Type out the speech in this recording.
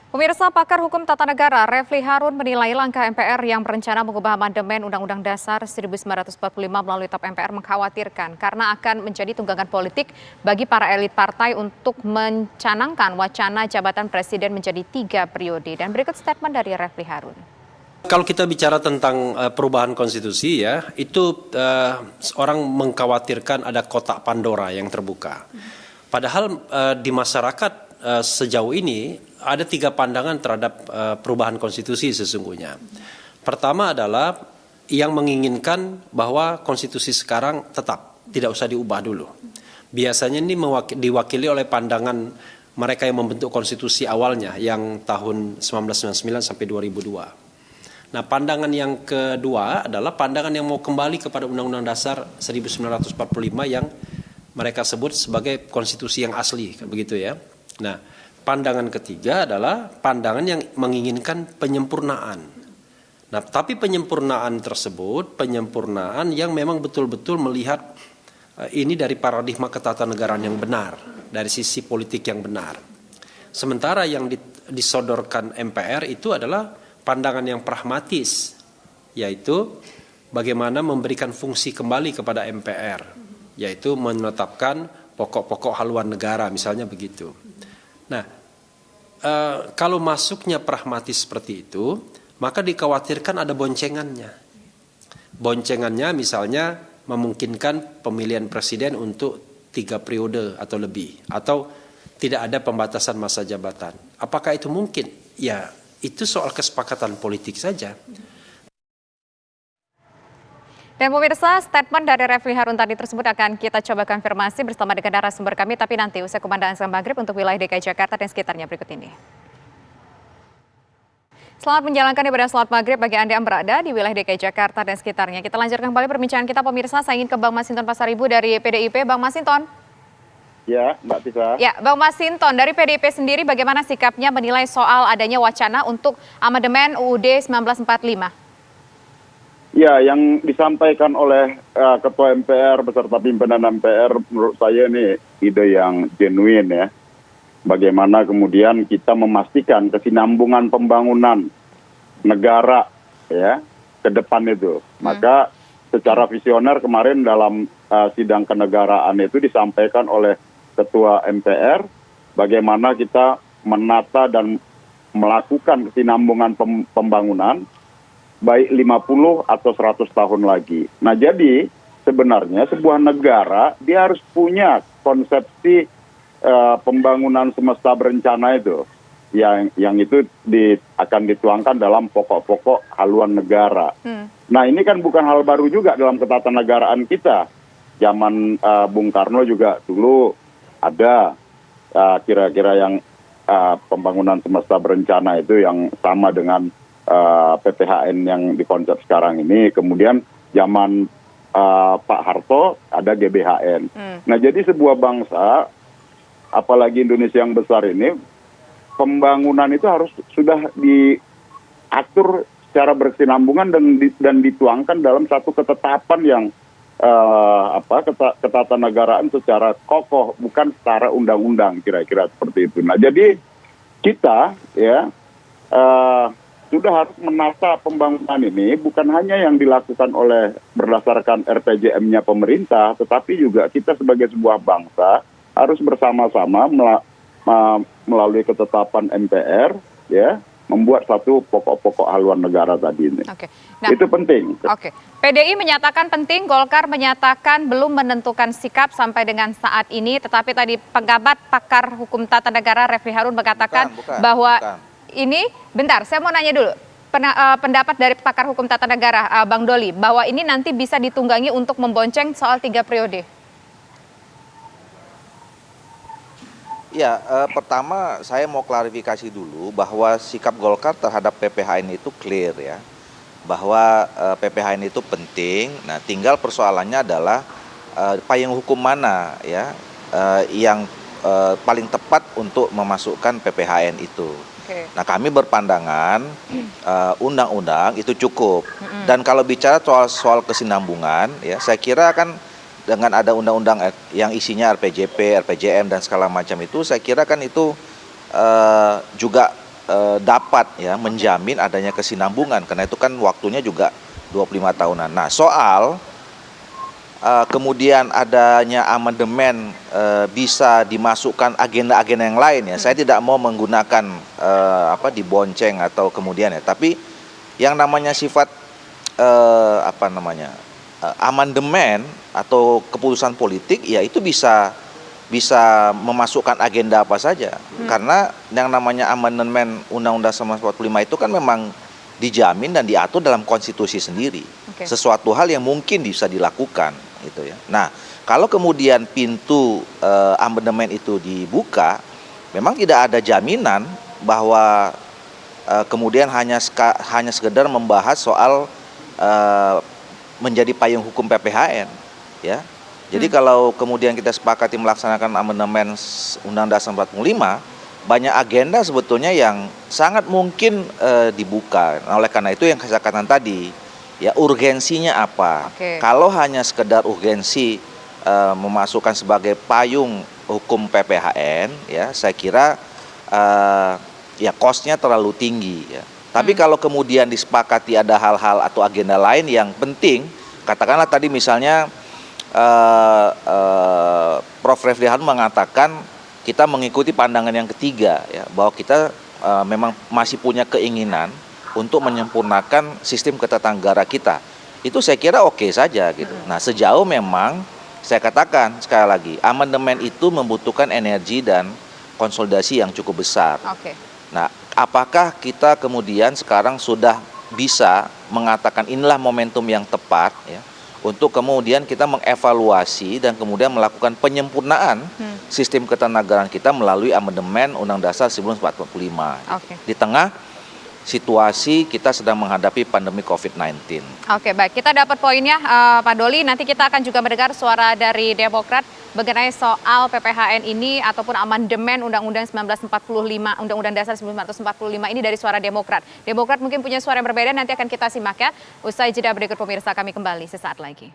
Pemirsa, pakar hukum tata negara Refli Harun menilai langkah MPR yang berencana mengubah amandemen Undang-Undang Dasar 1945 melalui TAP MPR mengkhawatirkan karena akan menjadi tunggangan politik bagi para elit partai untuk mencanangkan wacana jabatan presiden menjadi 3 periode. Dan berikut statement dari Refli Harun. Kalau kita bicara tentang perubahan konstitusi ya, itu orang mengkhawatirkan ada kotak Pandora yang terbuka. Padahal di masyarakat sejauh ini ada 3 pandangan terhadap perubahan konstitusi sesungguhnya. Pertama adalah yang menginginkan bahwa konstitusi sekarang tetap tidak usah diubah dulu. Biasanya ini diwakili oleh pandangan mereka yang membentuk konstitusi awalnya yang tahun 1999 sampai 2002. Nah, pandangan yang kedua adalah pandangan yang mau kembali kepada Undang-Undang Dasar 1945 yang mereka sebut sebagai konstitusi yang asli, begitu ya. Nah, pandangan ketiga adalah pandangan yang menginginkan penyempurnaan. Nah, tapi penyempurnaan tersebut, penyempurnaan yang memang betul-betul melihat ini dari paradigma ketatanegaraan yang benar, dari sisi politik yang benar. Sementara yang disodorkan MPR itu adalah pandangan yang pragmatis, yaitu bagaimana memberikan fungsi kembali kepada MPR, yaitu menetapkan pokok-pokok haluan negara, misalnya begitu. Nah, kalau masuknya pragmatis seperti itu, maka dikhawatirkan ada boncengannya. Boncengannya misalnya memungkinkan pemilihan presiden untuk 3 periode atau lebih, atau tidak ada pembatasan masa jabatan. Apakah itu mungkin? Ya, itu soal kesepakatan politik saja. Dan pemirsa, statement dari Refli Harun tadi tersebut akan kita coba konfirmasi bersama dengan narasumber kami, tapi nanti usai kumandang azan maghrib untuk wilayah DKI Jakarta dan sekitarnya berikut ini. Selamat menjalankan ibadah salat maghrib bagi Anda yang berada di wilayah DKI Jakarta dan sekitarnya. Kita lanjutkan kembali perbincangan kita pemirsa. Saya ingin ke Bang Masinton Pasaribu dari PDIP. Bang Masinton. Ya, Mbak Tisa. Ya, Bang Masinton, dari PDIP sendiri bagaimana sikapnya menilai soal adanya wacana untuk amandemen UUD 1945? Ya, yang disampaikan oleh Ketua MPR beserta pimpinan MPR menurut saya ini ide yang genuine ya. Bagaimana kemudian kita memastikan kesinambungan pembangunan negara ya ke depan itu. Maka secara visioner kemarin dalam sidang kenegaraan itu disampaikan oleh Ketua MPR, bagaimana kita menata dan melakukan kesinambungan pembangunan, baik 50 atau 100 tahun lagi. Nah, jadi sebenarnya sebuah negara, dia harus punya konsepsi pembangunan semesta berencana itu, yang itu akan dituangkan dalam pokok-pokok haluan negara. Nah, ini kan bukan hal baru juga dalam ketatanegaraan kita. Zaman Bung Karno juga dulu ada kira-kira yang pembangunan semesta berencana itu yang sama dengan PPHN yang dikonsep sekarang ini. Kemudian zaman Pak Harto ada GBHN. Nah, jadi sebuah bangsa, apalagi Indonesia yang besar ini, pembangunan itu harus sudah diatur secara berkesinambungan dan dituangkan dalam satu ketetapan yang ketatanegaraan secara kokoh, bukan secara undang-undang, kira-kira seperti itu. Nah, jadi kita ya sudah harus menata pembangunan ini bukan hanya yang dilakukan oleh berdasarkan RPJM-nya pemerintah, tetapi juga kita sebagai sebuah bangsa harus bersama-sama melalui ketetapan MPR ya membuat satu pokok-pokok haluan negara tadi ini. Oke. Nah, itu penting. Oke. PDI menyatakan penting, Golkar menyatakan belum menentukan sikap sampai dengan saat ini, tetapi tadi pengamat pakar hukum tata negara Refli Harun mengatakan bahwa ini, bentar, saya mau nanya dulu. Pendapat dari pakar hukum tata negara, Bang Doli, bahwa ini nanti bisa ditunggangi untuk membonceng soal 3 periode. Ya, pertama saya mau klarifikasi dulu bahwa sikap Golkar terhadap PPHN itu clear ya. Bahwa PPHN itu penting, nah tinggal persoalannya adalah payung hukum mana ya yang paling tepat untuk memasukkan PPHN itu. Nah, kami berpandangan undang-undang itu cukup. Dan kalau bicara soal kesinambungan, ya saya kira kan dengan ada undang-undang yang isinya RPJP, RPJM dan segala macam itu, saya kira kan itu juga dapat ya menjamin adanya kesinambungan, karena itu kan waktunya juga 25 tahunan. Nah, soal kemudian adanya amandemen bisa dimasukkan agenda-agenda yang lain ya. Saya tidak mau menggunakan dibonceng atau kemudian ya, tapi yang namanya sifat amandemen atau keputusan politik ya itu bisa memasukkan agenda apa saja. Karena yang namanya amandemen Undang-Undang 1945 itu kan memang dijamin dan diatur dalam konstitusi sendiri. Sesuatu hal yang mungkin bisa dilakukan gitu ya. Nah, kalau kemudian pintu amandemen itu dibuka, memang tidak ada jaminan bahwa kemudian hanya sekedar membahas soal menjadi payung hukum PPHN ya. Jadi kalau kemudian kita sepakati melaksanakan amandemen Undang-Undang Dasar 45, banyak agenda sebetulnya yang sangat mungkin dibuka. Nah, oleh karena itu yang saya katakan tadi, ya urgensinya apa? Kalau hanya sekedar urgensi memasukkan sebagai payung hukum PPHN, ya saya kira ya cost-nya terlalu tinggi. Ya. Tapi kalau kemudian disepakati ada hal-hal atau agenda lain yang penting, katakanlah tadi misalnya Prof. Refli Harun mengatakan kita mengikuti pandangan yang ketiga ya, bahwa kita memang masih punya keinginan untuk menyempurnakan sistem ketatanegaraan kita. Itu saya kira oke saja gitu. Nah, sejauh memang saya katakan sekali lagi, amandemen itu membutuhkan energi dan konsolidasi yang cukup besar. Nah, apakah kita kemudian sekarang sudah bisa mengatakan inilah momentum yang tepat ya, untuk kemudian kita mengevaluasi dan kemudian melakukan penyempurnaan sistem ketatanegaraan kita melalui amandemen Undang-Undang Dasar 1945. Di tengah situasi kita sedang menghadapi pandemi COVID-19. Oke, baik. Kita dapat poinnya, Pak Doli. Nanti kita akan juga mendengar suara dari Demokrat mengenai soal PPHN ini ataupun amandemen Undang-Undang 1945, Undang-Undang Dasar 1945 ini dari suara Demokrat. Demokrat mungkin punya suara yang berbeda, nanti akan kita simak ya. Usai jeda berikut pemirsa, kami kembali sesaat lagi.